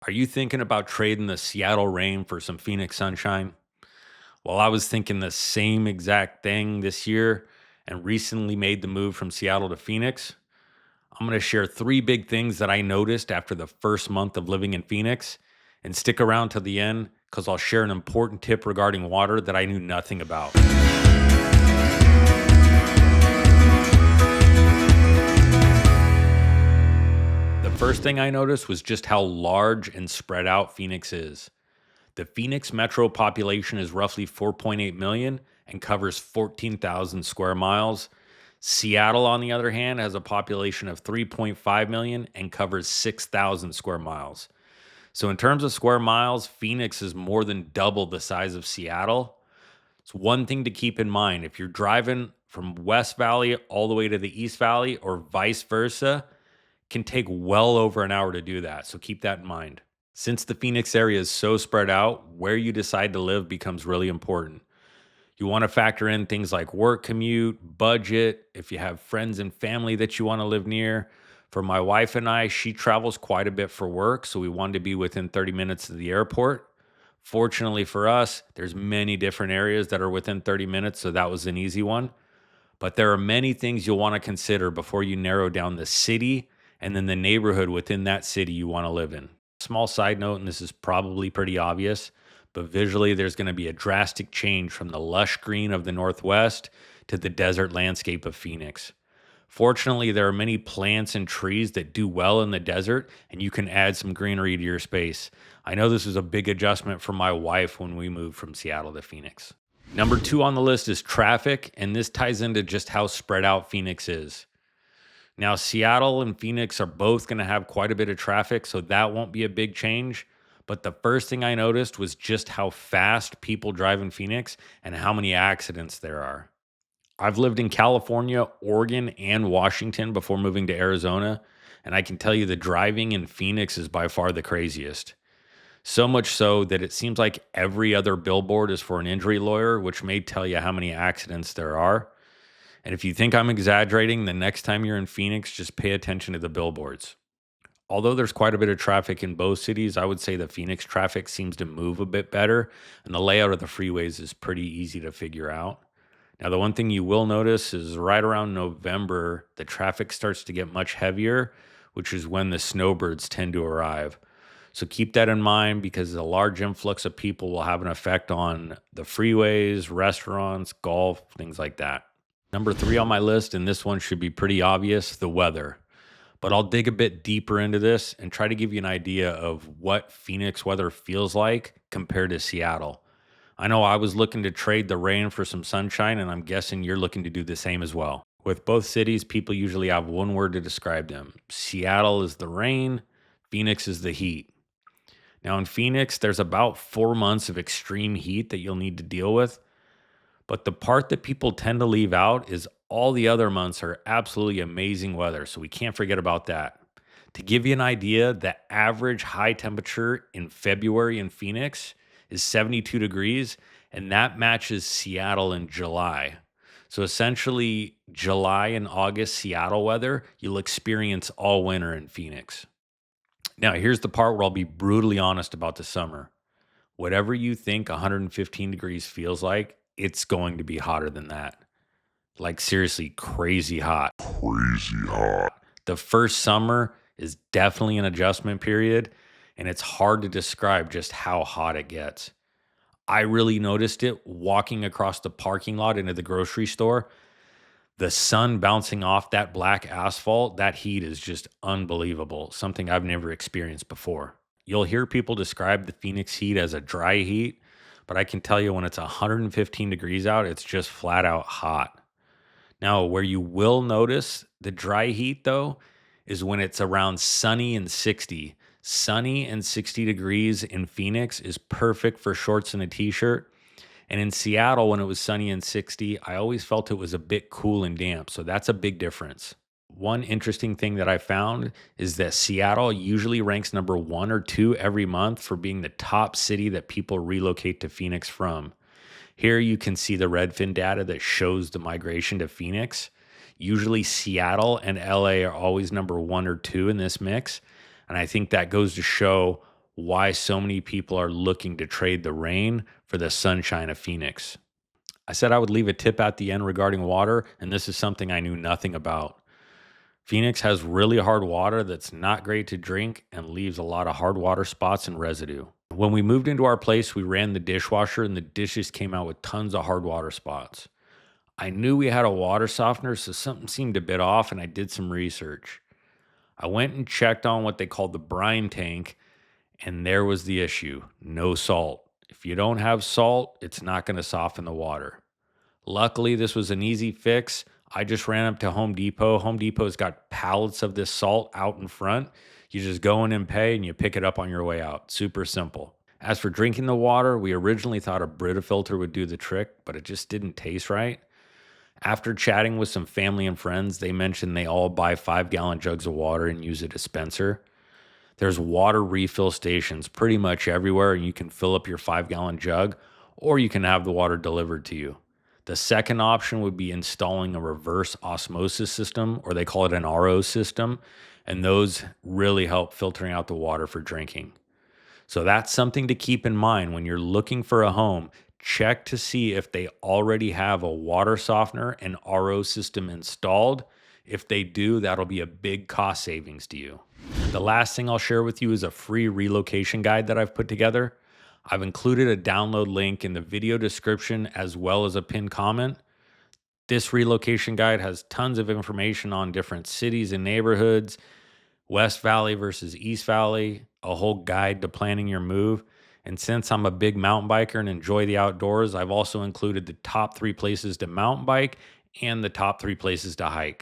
Are you thinking about trading the Seattle rain for some Phoenix sunshine? Well, I was thinking the same exact thing this year and recently made the move from Seattle to Phoenix. I'm going to share three big things that I noticed after the first month of living in Phoenix, and stick around to the end because I'll share an important tip regarding water that I knew nothing about. The first thing I noticed was just how large and spread out Phoenix is. The Phoenix metro population is roughly 4.8 million and covers 14,000 square miles. Seattle, on the other hand, has a population of 3.5 million and covers 6,000 square miles. So, in terms of square miles, Phoenix is more than double the size of Seattle. It's one thing to keep in mind if you're driving from West Valley all the way to the East Valley or vice versa, can take well over an hour to do that. So, keep that in mind. Since the Phoenix area is so spread out, where you decide to live becomes really important. You want to factor in things like work commute, budget, if you have friends and family that you want to live near. For my wife and I, she travels quite a bit for work, so we wanted to be within 30 minutes of the airport. Fortunately for us, there's many different areas that are within 30 minutes, so that was an easy one. But there are many things you'll want to consider before you narrow down the city and then the neighborhood within that city you want to live in. Small side note, and this is probably pretty obvious, but visually there's going to be a drastic change from the lush green of the Northwest to the desert landscape of Phoenix. Fortunately, there are many plants and trees that do well in the desert, and you can add some greenery to your space. I know this was a big adjustment for my wife when we moved from Seattle to Phoenix. Number two on the list is traffic, and this ties into just how spread out Phoenix is. Now, Seattle and Phoenix are both going to have quite a bit of traffic, so that won't be a big change. But the first thing I noticed was just how fast people drive in Phoenix and how many accidents there are. I've lived in California, Oregon, and Washington before moving to Arizona, and I can tell you the driving in Phoenix is by far the craziest. So much so that it seems like every other billboard is for an injury lawyer, which may tell you how many accidents there are. And if you think I'm exaggerating, the next time you're in Phoenix, just pay attention to the billboards. Although there's quite a bit of traffic in both cities, I would say the Phoenix traffic seems to move a bit better, and the layout of the freeways is pretty easy to figure out. Now, the one thing you will notice is right around November, the traffic starts to get much heavier, which is when the snowbirds tend to arrive. So keep that in mind because a large influx of people will have an effect on the freeways, restaurants, golf, things like that. Number three on my list, and this one should be pretty obvious, the weather. But I'll dig a bit deeper into this and try to give you an idea of what Phoenix weather feels like compared to Seattle. I know I was looking to trade the rain for some sunshine, and I'm guessing you're looking to do the same as well. With both cities, people usually have one word to describe them. Seattle is the rain, Phoenix is the heat. Now, in Phoenix, there's about 4 months of extreme heat that you'll need to deal with. But the part that people tend to leave out is all the other months are absolutely amazing weather. So we can't forget about that. To give you an idea, the average high temperature in February in Phoenix is 72 degrees, and that matches Seattle in July. So essentially, July and August Seattle weather, you'll experience all winter in Phoenix. Now, here's the part where I'll be brutally honest about the summer. Whatever you think 115 degrees feels like, it's going to be hotter than that. Like seriously, crazy hot. Crazy hot. The first summer is definitely an adjustment period, and it's hard to describe just how hot it gets. I really noticed it walking across the parking lot into the grocery store. The sun bouncing off that black asphalt, that heat is just unbelievable. Something I've never experienced before. You'll hear people describe the Phoenix heat as a dry heat, but I can tell you when it's 115 degrees out, it's just flat out hot. Now, where you will notice the dry heat, though, is when it's around sunny and 60. Sunny and 60 degrees in Phoenix is perfect for shorts and a t-shirt. And in Seattle, when it was sunny and 60, I always felt it was a bit cool and damp. So that's a big difference. One interesting thing that I found is that Seattle usually ranks number one or two every month for being the top city that people relocate to Phoenix from. Here you can see the Redfin data that shows the migration to Phoenix. Usually Seattle and LA are always number one or two in this mix. And I think that goes to show why so many people are looking to trade the rain for the sunshine of Phoenix. I said I would leave a tip at the end regarding water, and this is something I knew nothing about. Phoenix has really hard water that's not great to drink and leaves a lot of hard water spots and residue. When we moved into our place, we ran the dishwasher and the dishes came out with tons of hard water spots. I knew we had a water softener, so something seemed a bit off, and I did some research. I went and checked on what they called the brine tank, and there was the issue: no salt. If you don't have salt, it's not going to soften the water. Luckily, this was an easy fix. I just ran up to Home Depot. Home Depot's got pallets of this salt out in front. You just go in and pay, and you pick it up on your way out. Super simple. As for drinking the water, we originally thought a Brita filter would do the trick, but it just didn't taste right. After chatting with some family and friends, they mentioned they all buy 5-gallon jugs of water and use a dispenser. There's water refill stations pretty much everywhere, and you can fill up your 5-gallon jug, or you can have the water delivered to you. The second option would be installing a reverse osmosis system, or they call it an RO system, and those really help filtering out the water for drinking. So that's something to keep in mind when you're looking for a home. Check to see if they already have a water softener and RO system installed. If they do, that'll be a big cost savings to you. The last thing I'll share with you is a free relocation guide that I've put together. I've included a download link in the video description as well as a pinned comment. This relocation guide has tons of information on different cities and neighborhoods, West Valley versus East Valley, a whole guide to planning your move. And since I'm a big mountain biker and enjoy the outdoors, I've also included the top 3 places to mountain bike and the top 3 places to hike.